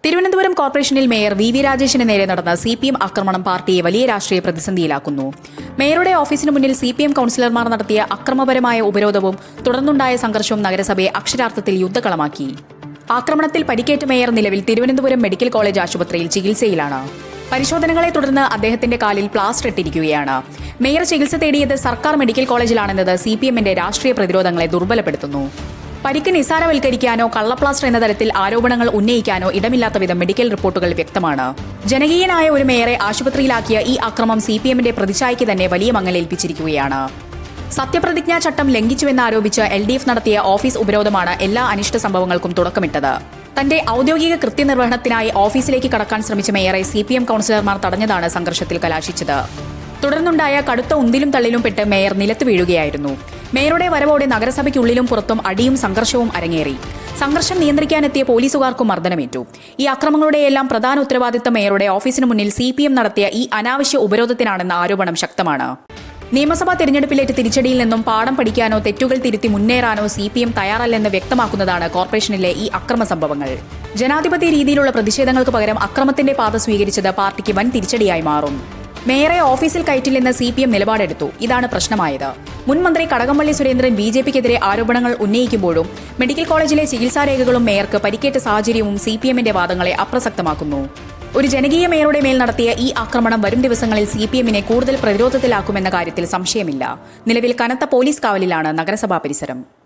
തിരുവനന്തപുരം കോർപ്പറേഷനിൽ mayor V രാജേഷിന് നേരെ നടന്ന CPM ആക്രമണം പാർട്ടിയെ വലിയ രാഷ്ട്രീയ പ്രതിസന്ധിയിലാക്കുന്നു. മേയറുടെ ഓഫീസിന് മുന്നിൽ CPM കൌൺസിലർമാർ നടത്തിയ അക്രമപരമായ ഉപരോധവും തുടർന്നുണ്ടായ സംഘർഷവും നഗരസഭയെ അക്ഷരാർത്ഥത്തിൽ യുദ്ധക്കളമാക്കി. ആക്രമണത്തിൽ പരിക്കേറ്റ മേയർ നിലവിൽ തിരുവനന്തപുരം മെഡിക്കൽ കോളേജ് ആശുപത്രിയിൽ ചികിത്സയിലാണ്. പരിശോധനകളെ തുടർന്ന് അദ്ദേഹത്തിന്റെ കാലിൽ പ്ലാസ്റ്റർ ഇട്ടിരിക്കുകയാണ്. മേയർ ചികിത്സ തേടിയത് സർക്കാർ മെഡിക്കൽ കോളേജിലാണെന്നത് CPMന്റെ രാഷ്ട്രീയ പ്രതിരോധങ്ങളെ ദുർബലപ്പെടുത്തുന്നു. പരിക്ക് നിസ്സാരവൽക്കരിക്കാനോ കള്ളപ്ലാസ്റ്റർ എന്ന തരത്തിൽ ആരോപണങ്ങൾ ഉന്നയിക്കാനോ ഇടമില്ലാത്ത വിധം മെഡിക്കൽ റിപ്പോർട്ടുകൾ വ്യക്തമാണ്. ജനകീയനായ ഒരു മേയറെ ആശുപത്രിയിലാക്കിയ ഈ അക്രമം CPMന്റെ പ്രതിച്ഛായയ്ക്ക് തന്നെ വലിയ മങ്ങലേൽപ്പിച്ചിരിക്കുകയാണ്. സത്യപ്രതിജ്ഞാ ചട്ടം ലംഘിച്ചുവെന്നാരോപിച്ച് LDF നടത്തിയ ഓഫീസ് ഉപരോധമാണ് എല്ലാ അനിഷ്ട സംഭവങ്ങൾക്കും തുടക്കമിട്ടത്. തന്റെ ഔദ്യോഗിക കൃത്യനിർവഹണത്തിനായി ഓഫീസിലേക്ക് കടക്കാൻ ശ്രമിച്ച മേയറെ CPM കൌൺസിലർമാർ തടഞ്ഞതാണ് സംഘർഷത്തിൽ കലാശിച്ചത്. തുടർന്നുണ്ടായ കടുത്ത ഉന്തിലും തള്ളിലും പെട്ട് മേയർ നിലത്ത് വീഴുകയായിരുന്നു. മേയറുടെ വരവോടെ നഗരസഭയ്ക്കുള്ളിലും പുറത്തും അടിയും സംഘർഷവും അരങ്ങേറി. സംഘർഷം നിയന്ത്രിക്കാനെത്തിയ പോലീസുകാർക്കും മർദ്ദനമേറ്റു. ഈ അക്രമങ്ങളുടെയെല്ലാം പ്രധാന ഉത്തരവാദിത്തം മേയറുടെ ഓഫീസിന് മുന്നിൽ CPM നടത്തിയ ഈ അനാവശ്യ ഉപരോധത്തിനാണെന്ന ആരോപണം ശക്തമാണ്. നിയമസഭാ തെരഞ്ഞെടുപ്പിലേറ്റ തിരിച്ചടിയിൽ നിന്നും പാഠം പഠിക്കാനോ തെറ്റുകൾ തിരുത്തി മുന്നേറാനോ CPM തയ്യാറല്ലെന്ന് വ്യക്തമാക്കുന്നതാണ് കോർപ്പറേഷനിലെ ഈ അക്രമ സംഭവങ്ങൾ. ജനാധിപത്യ രീതിയിലുള്ള പ്രതിഷേധങ്ങൾക്ക് പകരം അക്രമത്തിന്റെ പാത സ്വീകരിച്ചത് പാർട്ടിക്ക് വൻ തിരിച്ചടിയായി മാറും. മേയറെ ഓഫീസിൽ കയറ്റില്ലെന്ന് CPM നിലപാടെടുത്തു. ഇതാണ് പ്രശ്നമായത്. മുൻ മന്ത്രി കടകംപള്ളി സുരേന്ദ്രൻ BJPക്കെതിരെ ആരോപണങ്ങൾ ഉന്നയിക്കുമ്പോഴും മെഡിക്കൽ കോളേജിലെ ചികിത്സാരേഖകളും മേയർക്ക് പരിക്കേറ്റ സാഹചര്യവും CPMന്റെ വാദങ്ങളെ അപ്രസക്തമാക്കുന്നു. ഒരു ജനകീയ മേയറുടെ മേൽ നടത്തിയ ഈ ആക്രമണം വരും ദിവസങ്ങളിൽ CPMനെ കൂടുതൽ പ്രതിരോധത്തിലാക്കുമെന്ന കാര്യത്തിൽ സംശയമില്ല. നിലവിൽ കനത്ത പോലീസ് കാവലിലാണ് നഗരസഭാ പരിസരം.